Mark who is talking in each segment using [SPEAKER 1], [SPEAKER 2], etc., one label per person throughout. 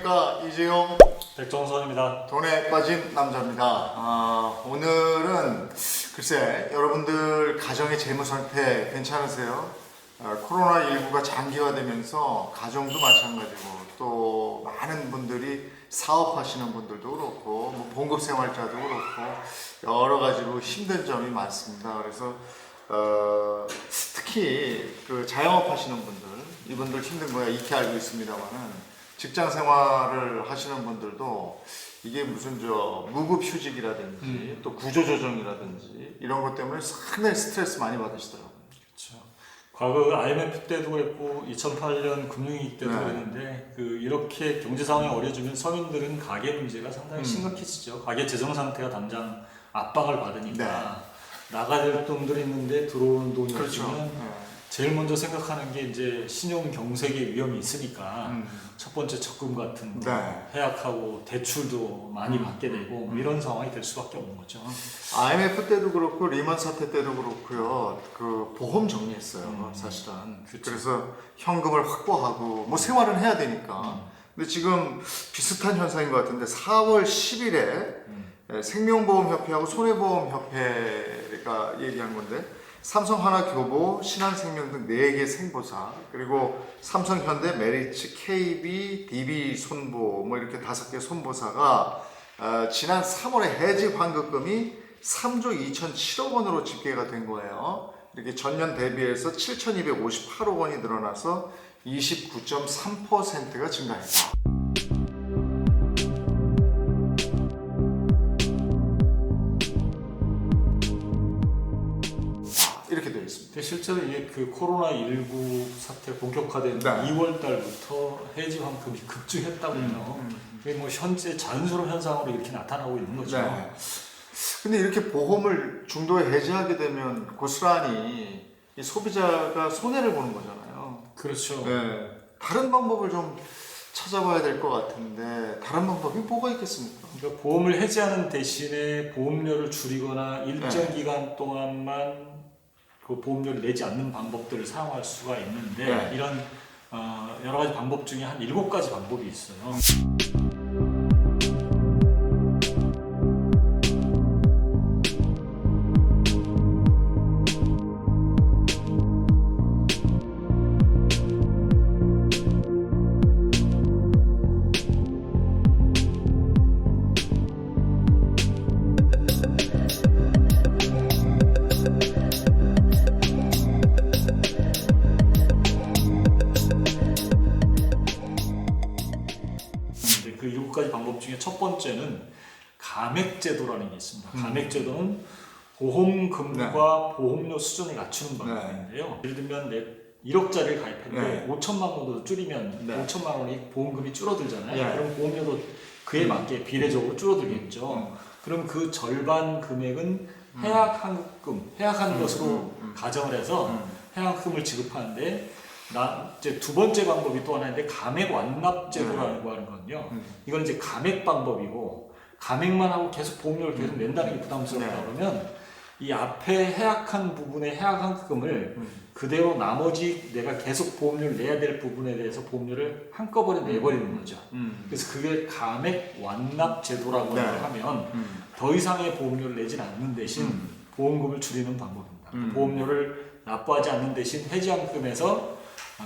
[SPEAKER 1] 안녕하십니까, 이재용
[SPEAKER 2] 백종선입니다.
[SPEAKER 1] 돈에 빠진 남자입니다. 오늘은 글쎄 여러분들 가정의 재무 상태 괜찮으세요? 코로나19가 장기화되면서 가정도 마찬가지고 또 많은 분들이 사업하시는 분들도 그렇고 뭐 봉급생활자도 그렇고 여러 가지로 힘든 점이 많습니다. 그래서 특히 그 자영업 하시는 분들 이분들 힘든 거야 익히 알고 있습니다만은 직장 생활을 하시는 분들도 이게 무슨 무급휴직이라든지 또 구조조정이라든지 이런 것 때문에 상당히 스트레스 많이 받으시더라고요.
[SPEAKER 2] 그렇죠. 과거 IMF 때도 그랬고 2008년 금융위기 때도
[SPEAKER 1] 네.
[SPEAKER 2] 그랬는데 이렇게 경제 상황이 어려지면 서민들은 가계 문제가 상당히 심각해지죠. 가계 재정 상태가 당장 압박을 받으니까 나가야 될 돈들이 있는데 들어오는 돈이
[SPEAKER 1] 그렇죠.
[SPEAKER 2] 없으면 제일 먼저 생각하는 게 이제 신용 경색의 위험이 있으니까 첫 번째 적금 같은 거 해약하고 대출도 많이 받게 되고 뭐 이런 상황이 될 수밖에 없는 거죠.
[SPEAKER 1] IMF 때도 그렇고 리먼 사태 때도 그렇고요. 그 보험 정리했어요. 사실은.
[SPEAKER 2] 그렇죠.
[SPEAKER 1] 그래서 현금을 확보하고 뭐 생활은 해야 되니까. 근데 지금 비슷한 현상인 것 같은데 4월 10일에 생명보험협회하고 손해보험협회가 얘기한 건데 삼성, 하나, 교보, 신한생명 등 4개 생보사 그리고 삼성, 현대, 메리츠, KB, DB 손보 뭐 이렇게 5개 손보사가 지난 3월에 해지 환급금이 3조 2,007억 원으로 집계가 된 거예요. 이렇게 전년 대비해서 7,258억 원이 늘어나서 29.3%가 증가했다. 이렇게 되어 있습니다.
[SPEAKER 2] 실제로 이게 그 코로나19 사태 본격화된 2월 달부터 해지 환급이 급증했다고 해요. 그게 뭐 현재 자연스러운 현상으로 이렇게 나타나고 있는 거죠.
[SPEAKER 1] 네. 근데 이렇게 보험을 중도에 해지하게 되면 고스란히 이 소비자가 손해를 보는 거잖아요.
[SPEAKER 2] 그렇죠.
[SPEAKER 1] 네. 다른 방법을 좀 찾아봐야 될 것 같은데 다른 방법이 뭐가 있겠습니까?
[SPEAKER 2] 그러니까 보험을 해지하는 대신에 보험료를 줄이거나 일정 기간 동안만 그 보험료를 내지 않는 방법들을 사용할 수가 있는데 이런 여러 가지 방법 중에 한 7가지 방법이 있어요. 그 7가지 방법 중에 첫 번째는 감액제도라는 게 있습니다. 감액제도는 보험금과 보험료 수준을 낮추는 방법인데요. 예를 들면 1억짜리를 가입했는데 5천만 원으로 줄이면 5천만 원이 보험금이 줄어들잖아요. 그럼 보험료도 그에 맞게 비례적으로 줄어들겠죠. 그럼 그 절반 금액은 해약환급금, 해약하는 것으로 가정을 해서 해약금을 지급하는데 이제 두 번째 방법이 또 하나 있는데 감액 완납제도라고 하는 건요. 이건 이제 감액 방법이고 감액만 하고 계속 보험료를 계속 낸다는 게 부담스럽다 그러면 이 앞에 해약한 부분의 해약환급금을 그대로 나머지 내가 계속 보험료를 내야 될 부분에 대해서 보험료를 한꺼번에 내버리는 거죠. 그래서 그게 감액 완납제도라고 하면 더 이상의 보험료를 내진 않는 대신 보험금을 줄이는 방법입니다. 보험료를 납부하지 않는 대신 해지환급금에서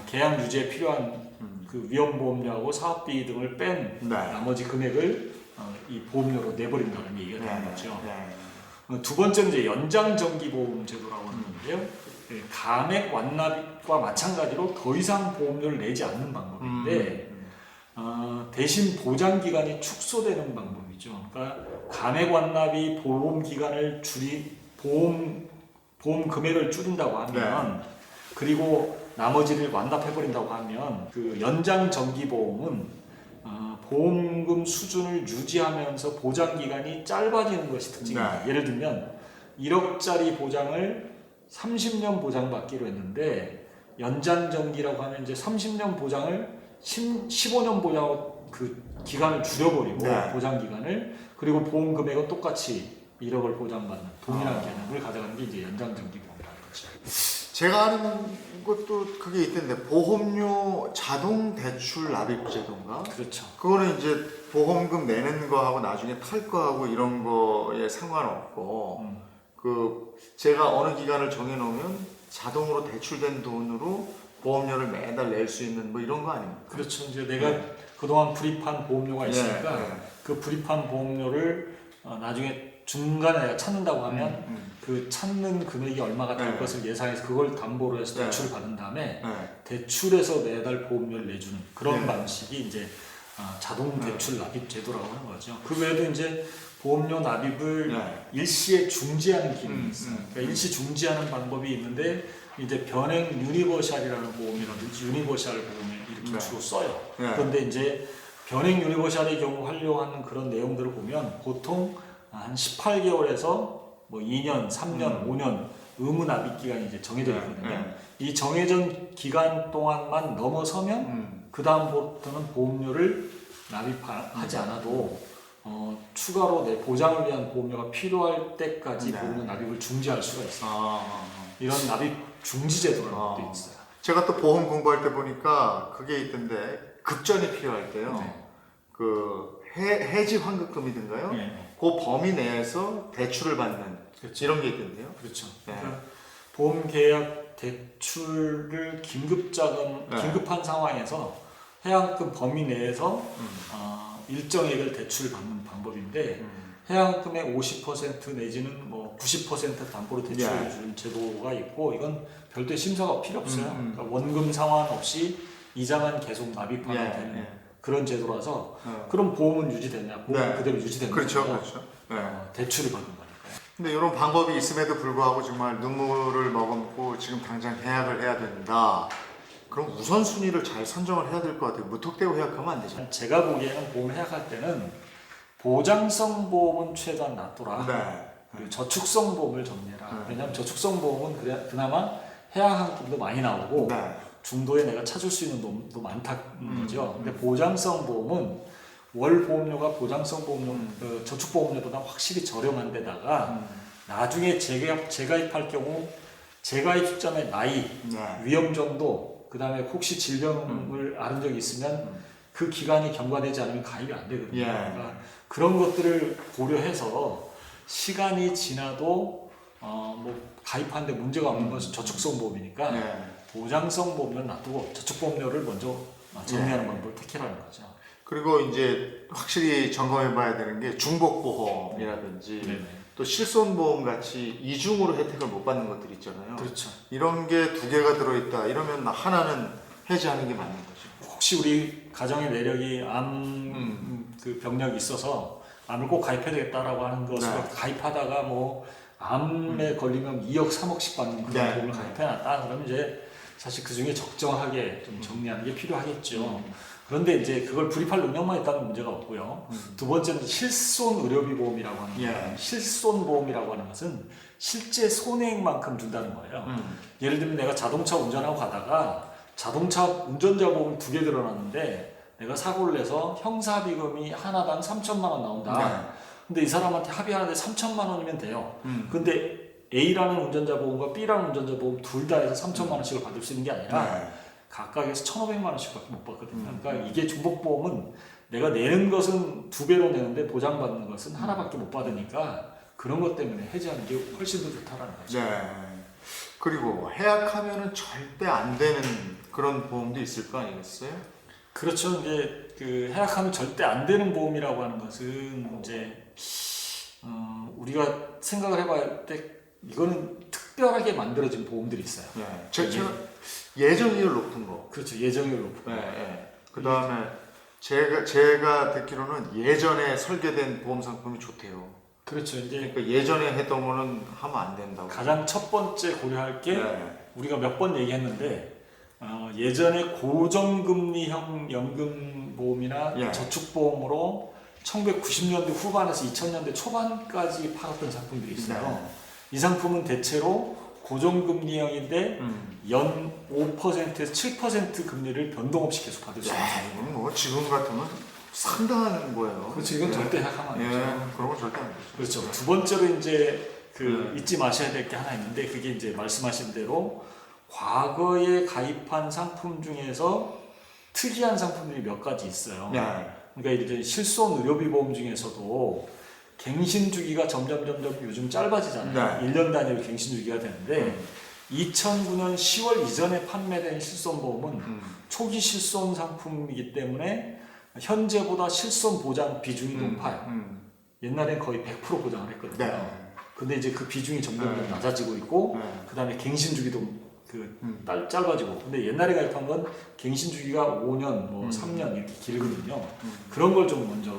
[SPEAKER 2] 계약 유지에 필요한 그 위험보험료하고 사업비 등을 뺀 나머지 금액을 이 보험료로 내버린다는 얘기가 되는 거죠. 두 번째는 이제 연장정기보험제도라고 하는데요. 감액 완납과 마찬가지로 더 이상 보험료를 내지 않는 방법인데 대신 보장기간이 축소되는 방법이죠. 그러니까 감액 완납이 보험 기간을 보험 금액을 줄인다고 하면 그리고 나머지를 완납해버린다고 하면 그 연장정기보험은 보험금 수준을 유지하면서 보장기간이 짧아지는 것이 특징입니다. 예를 들면 1억짜리 보장을 30년 보장받기로 했는데 연장정기라고 하면 이제 30년 보장을 15년 보장하고 그 기간을 줄여버리고 보장기간을 그리고 보험 금액은 똑같이 1억을 보장받는 동일한 개념을 가져가는 게 이제 연장정기보험이라는 거죠.
[SPEAKER 1] 제가 아는 것도 그게 있던데 보험료 자동 대출 납입 제도인가?
[SPEAKER 2] 그렇죠.
[SPEAKER 1] 그거는 이제 보험금 내는 거하고 나중에 탈 거하고 이런 거에 상관없고 그 제가 어느 기간을 정해 놓으면 자동으로 대출된 돈으로 보험료를 매달 낼 수 있는 뭐 이런 거 아닙니까?
[SPEAKER 2] 그렇죠. 이제 내가 그동안 불입한 보험료가 있으니까 그 불입한 보험료를 나중에 중간에 내가 찾는다고 하면 그 찾는 금액이 얼마가 될 것을 예상해서 그걸 담보로 해서 대출을 받은 다음에 대출해서 매달 보험료를 내주는 그런 방식이 이제 자동 대출 납입 제도라고 하는 거죠. 그 외에도 이제 보험료 납입을 일시에 중지하는 기능이 있어요. 그러니까 일시 중지하는 방법이 있는데 이제 변행 유니버셜이라는 보험이라든지 유니버셜 보험에 이렇게 주로 써요. 그런데 이제 변행 유니버셜의 경우 활용하는 그런 내용들을 보면 보통 한 18개월에서 뭐 2년, 3년, 5년 의무 납입 기간이 이제 정해져 있거든요. 이 정해진 기간 동안만 넘어서면 그 다음부터는 보험료를 납입하지 않아도 추가로 내 보장을 위한 보험료가 필요할 때까지 보험료 납입을 중지할 수가 있어요. 이런 납입 중지 제도라는 것도 있어요.
[SPEAKER 1] 제가 또 보험 공부할 때 보니까 그게 있던데 급전이 필요할 때요. 그 해지 환급금이든가요. 그 범위 내에서 대출을 받는
[SPEAKER 2] 그렇죠.
[SPEAKER 1] 이런 게 있던데요.
[SPEAKER 2] 그렇죠. 그러니까 보험 계약 대출을 긴급한 상황에서 해약금 범위 내에서 일정액을 대출을 받는 방법인데 해약금의 50% 내지는 뭐 90% 담보로 대출을 주는 제도가 있고 이건 별도의 심사가 필요 없어요. 그러니까 원금 상환 없이 이자만 계속 납입하면 되는 그런 제도라서 그럼 보험은 유지되냐? 보험은 그대로 유지되는
[SPEAKER 1] 그렇죠,
[SPEAKER 2] 거죠.
[SPEAKER 1] 그렇죠.
[SPEAKER 2] 대출을 받는 거니까요.
[SPEAKER 1] 근데 이런 방법이 있음에도 불구하고 정말 눈물을 머금고 지금 당장 해약을 해야 된다. 그럼 우선순위를 잘 선정을 해야 될 것 같아요. 무턱대고 해약하면 안 되죠.
[SPEAKER 2] 제가 보기에는 보험 해약할 때는 보장성 보험은 최대한 놔둬라. 그리고 저축성 보험을 정리해라. 왜냐하면 저축성 보험은 그나마 해약금도 많이 나오고 중도에 내가 찾을 수 있는 돈도 많다는 거죠. 근데 보장성 보험은 월 보험료가 보장성 보험료, 저축 보험료보다 확실히 저렴한 데다가 나중에 재가입할 경우 재가입 시점의 나이, 위험 정도, 그 다음에 혹시 질병을 앓은 적이 있으면 그 기간이 경과되지 않으면 가입이 안 되거든요. 그러니까 그런 것들을 고려해서 시간이 지나도 뭐 가입하는데 문제가 없는 것은 저축성 보험이니까 보장성 보험료를 놔두고 저축 보험료를 먼저 정리하는 방법을 택하라는 거죠.
[SPEAKER 1] 그리고 이제 확실히 점검해봐야 되는 게 중복보험이라든지 또 실손보험 같이 이중으로 혜택을 못 받는 것들 있잖아요.
[SPEAKER 2] 그렇죠.
[SPEAKER 1] 이런 게 두 개가 들어있다. 이러면 하나는 해지하는 게 맞는 거죠.
[SPEAKER 2] 혹시 우리 가정의 내력이 그 병력이 있어서 암을 꼭 가입해야 되겠다라고 하는 것으로 가입하다가 뭐 암에 걸리면 2억, 3억씩 받는 그런 보험을 가입해놨다. 그러면 이제 사실 그 중에 적정하게 좀 정리하는 게 필요하겠죠. 그런데 이제 그걸 불입할 능력만 있다면 문제가 없고요. 두 번째는 실손 의료비 보험이라고 하는 거예요. 실손 보험이라고 하는 것은 실제 손해액만큼 준다는 거예요. 예를 들면 내가 자동차 운전하고 가다가 자동차 운전자 보험 2개 들어놨는데 내가 사고를 내서 형사비금이 하나당 3천만 원 나온다. 근데 이 사람한테 합의하는데 3천만 원이면 돼요. 근데 A라는 운전자 보험과 B라는 운전자 보험 둘 다 해서 3천만 원씩을 받을 수 있는 게 아니라 각각에서 1,500만 원씩밖에 못 받거든요. 그러니까 이게 중복보험은 내가 내는 것은 2배로 내는데 보장받는 것은 하나밖에 못 받으니까 그런 것 때문에 해지하는 게 훨씬 더 좋다라는 거죠.
[SPEAKER 1] 그리고 해약하면은 절대 안 되는 그런 보험도 있을 거 아니겠어요?
[SPEAKER 2] 그렇죠. 이제 그 해약하면 절대 안 되는 보험이라고 하는 것은 이제 우리가 생각을 해봐야 할 때 이거는 특별하게 만들어진 보험들이 있어요.
[SPEAKER 1] 예정이율 높은 거.
[SPEAKER 2] 그렇죠. 예정이율 높은 거.
[SPEAKER 1] 그 다음에 제가 듣기로는 예전에 설계된 보험 상품이 좋대요.
[SPEAKER 2] 그렇죠. 이제
[SPEAKER 1] 그러니까 예전에 했던 거는 하면 안 된다고.
[SPEAKER 2] 가장 첫 번째 고려할 게 우리가 몇 번 얘기했는데 예전에 고정금리형 연금보험이나 저축보험으로 1990년대 후반에서 2000년대 초반까지 팔았던 상품들이 있어요. 이 상품은 대체로 고정금리형인데 연 5%에서 7% 금리를 변동 없이 계속 받을 수 있는 상품.
[SPEAKER 1] 이건 뭐 지금 같으면 상당한 거예요.
[SPEAKER 2] 그렇죠. 이건 절대 해약하면 안 되죠.
[SPEAKER 1] 그런 건 절대 안 되죠.
[SPEAKER 2] 그렇죠. 두 번째로 이제 잊지 마셔야 될 게 하나 있는데 그게 이제 말씀하신 대로 과거에 가입한 상품 중에서 특이한 상품들이 몇 가지 있어요.
[SPEAKER 1] 네.
[SPEAKER 2] 그러니까 이제 실손 의료비 보험 중에서도 갱신 주기가 점점 요즘 짧아지잖아요.
[SPEAKER 1] 네.
[SPEAKER 2] 1년 단위로 갱신 주기가 되는데 2009년 10월 이전에 판매된 실손 보험은 초기 실손 상품이기 때문에 현재보다 실손 보장 비중이 높아요. 옛날엔 거의 100% 보장을 했거든요.
[SPEAKER 1] 네.
[SPEAKER 2] 근데 이제 그 비중이 점점
[SPEAKER 1] 네.
[SPEAKER 2] 낮아지고 있고
[SPEAKER 1] 네.
[SPEAKER 2] 그다음에 갱신 주기도 짧아지고. 근데 옛날에 가입한 건 갱신 주기가 5년, 뭐 3년 이렇게 길거든요. 그런 걸 좀 먼저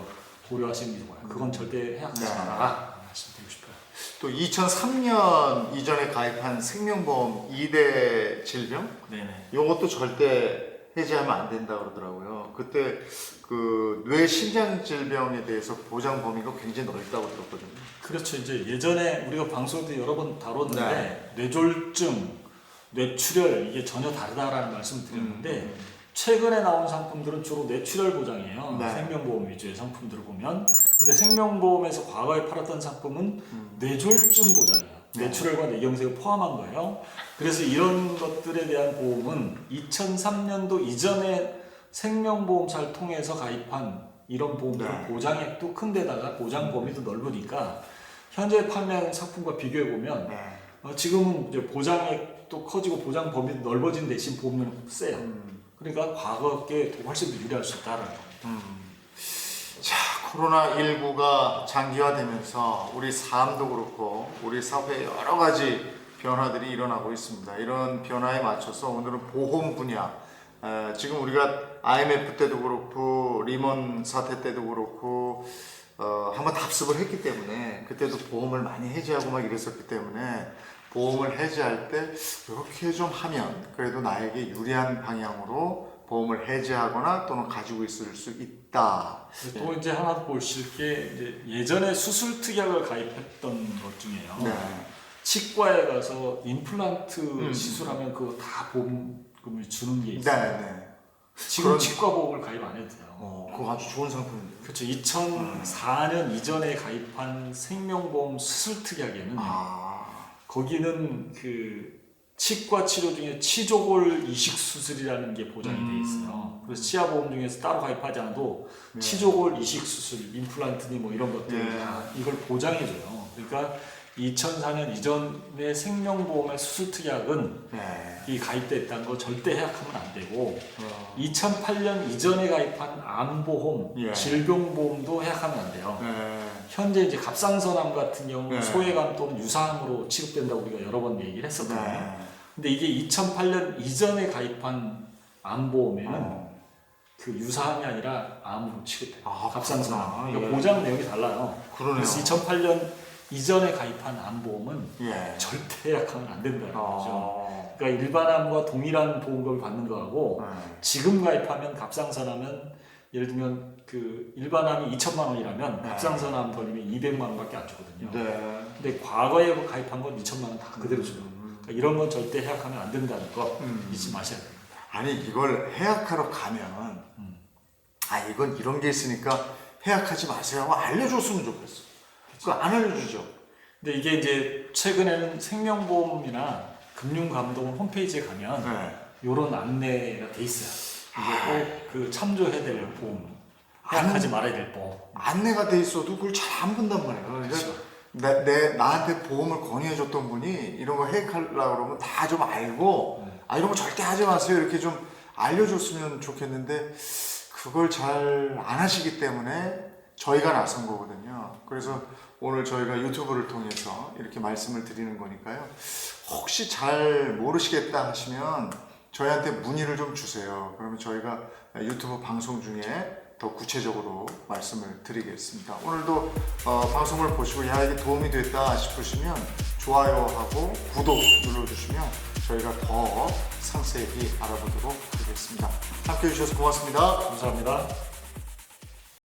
[SPEAKER 2] 고려하시는 게 좋아요. 그건 절대 해약하지
[SPEAKER 1] 네.
[SPEAKER 2] 마라 말씀드리고 싶어요.
[SPEAKER 1] 또 2003년 이전에 가입한 생명보험 2대 질병
[SPEAKER 2] 네네.
[SPEAKER 1] 요것도 절대 해지하면 안 된다 그러더라고요. 그때 그 뇌신장 질병에 대해서 보장 범위가 굉장히 넓다고 들었거든요.
[SPEAKER 2] 그렇죠. 이제 예전에 우리가 방송에도 여러 번 다뤘는데 뇌졸중, 뇌출혈 이게 전혀 다르다라는 말씀을 드렸는데 최근에 나온 상품들은 주로 뇌출혈 보장이에요.
[SPEAKER 1] 네.
[SPEAKER 2] 생명보험 위주의 상품들을 보면. 근데 생명보험에서 과거에 팔았던 상품은 뇌졸중 보장이에요.
[SPEAKER 1] 네.
[SPEAKER 2] 뇌출혈과 뇌경색을 포함한 거예요. 그래서 이런 것들에 대한 보험은 2003년도 이전에 생명보험사를 통해서 가입한 이런 보험들은
[SPEAKER 1] 네.
[SPEAKER 2] 보장액도 큰 데다가 보장 범위도 넓으니까 현재 판매하는 상품과 비교해 보면
[SPEAKER 1] 네.
[SPEAKER 2] 지금은 이제 보장액도 커지고 보장 범위도 넓어진 대신 보험료는 세요. 그러니까 과거에 훨씬 더 유리할 수 있다라는 겁니다.
[SPEAKER 1] 자, 코로나19가 장기화되면서 우리 삶도 그렇고 우리 사회에 여러 가지 변화들이 일어나고 있습니다. 이런 변화에 맞춰서 오늘은 보험 분야, 지금 우리가 IMF 때도 그렇고 리먼 사태 때도 그렇고 한번 답습을 했기 때문에 그때도 보험을 많이 해지하고 막 이랬었기 때문에 보험을 해지할 때 이렇게 좀 하면 그래도 나에게 유리한 방향으로 보험을 해지하거나 또는 가지고 있을 수 있다.
[SPEAKER 2] 또 이제 하나 보실 게 이제 예전에 수술 특약을 가입했던 것 중에요.
[SPEAKER 1] 네.
[SPEAKER 2] 치과에 가서 임플란트 시술하면 그거 다 보험금을 주는 게 있어요.
[SPEAKER 1] 네, 네.
[SPEAKER 2] 지금
[SPEAKER 1] 그런-
[SPEAKER 2] 치과 보험을 가입 안 해도 돼요.
[SPEAKER 1] 그거 아주 좋은 상품인데.
[SPEAKER 2] 그렇죠. 2004년 이전에 가입한 생명보험 수술 특약에는 거기는 그 치과 치료 중에 치조골 이식 수술이라는 게 보장이 돼 있어요. 그래서 치아보험 중에서 따로 가입하지 않아도
[SPEAKER 1] 네.
[SPEAKER 2] 치조골 이식 수술, 임플란트니 뭐 이런 것들
[SPEAKER 1] 네.
[SPEAKER 2] 다 이걸 보장해줘요. 그러니까 2004년 이전의 생명보험의 수술 특약은
[SPEAKER 1] 네.
[SPEAKER 2] 이 가입됐다는 거 절대 해약하면 안 되고 2008년 이전에 가입한 암보험,
[SPEAKER 1] 예.
[SPEAKER 2] 질병보험도 해약하면 안 돼요.
[SPEAKER 1] 네.
[SPEAKER 2] 현재 이제 갑상선암 같은 경우
[SPEAKER 1] 네.
[SPEAKER 2] 소외감 또는 유사암으로 취급된다고 우리가 여러 번 얘기를 했었거든요.
[SPEAKER 1] 네.
[SPEAKER 2] 근데 이게 2008년 이전에 가입한 암보험에는 그 유사암이 아니라 암으로 취급해요. 갑상선암. 그러니까
[SPEAKER 1] 예.
[SPEAKER 2] 보장 내용이 달라요.
[SPEAKER 1] 그러네요.
[SPEAKER 2] 그래서 2008년 이전에 가입한 암보험은
[SPEAKER 1] 예.
[SPEAKER 2] 절대 해약하면 안 된다는 거죠.
[SPEAKER 1] 어.
[SPEAKER 2] 그러니까 일반암과 동일한 보험금을 받는 거하고
[SPEAKER 1] 네.
[SPEAKER 2] 지금 가입하면 갑상선암은 예를 들면 그 일반암이 2천만 원이라면
[SPEAKER 1] 네.
[SPEAKER 2] 갑상선암 걸리면 200만 원밖에 안 주거든요.
[SPEAKER 1] 네.
[SPEAKER 2] 근데 과거에 가입한 건 2천만 원 다 그대로 줘요. 그러니까 이런 건 절대 해약하면 안 된다는 거 잊지 마셔야 됩니다.
[SPEAKER 1] 아니 이걸 해약하러 가면 이건 이런 게 있으니까 해약하지 마세요 하고 알려줬으면 좋겠어. 그거 안 알려주죠.
[SPEAKER 2] 근데 이게 이제 최근에는 생명보험이나 금융감독원 홈페이지에 가면
[SPEAKER 1] 네.
[SPEAKER 2] 이런 안내가 돼 있어요. 이게 꼭 그 참조해야 될 보험, 해약하지 말아야 될 보험.
[SPEAKER 1] 안내가 돼 있어도 그걸 잘 안 본단 말이에요. 그러니까
[SPEAKER 2] 그렇죠.
[SPEAKER 1] 나한테 보험을 건의해줬던 분이 이런 거 해약하려고 그러면 다 좀 알고 이런 거 절대 하지 마세요 이렇게 좀 알려줬으면 좋겠는데 그걸 잘 안 하시기 때문에 저희가 나선 거거든요. 그래서 오늘 저희가 유튜브를 통해서 이렇게 말씀을 드리는 거니까요. 혹시 잘 모르시겠다 하시면 저희한테 문의를 좀 주세요. 그러면 저희가 유튜브 방송 중에 더 구체적으로 말씀을 드리겠습니다. 오늘도 방송을 보시고 야 이게 도움이 됐다 싶으시면 좋아요하고 구독 눌러주시면 저희가 더 상세히 알아보도록 하겠습니다. 함께해 주셔서 고맙습니다.
[SPEAKER 2] 감사합니다.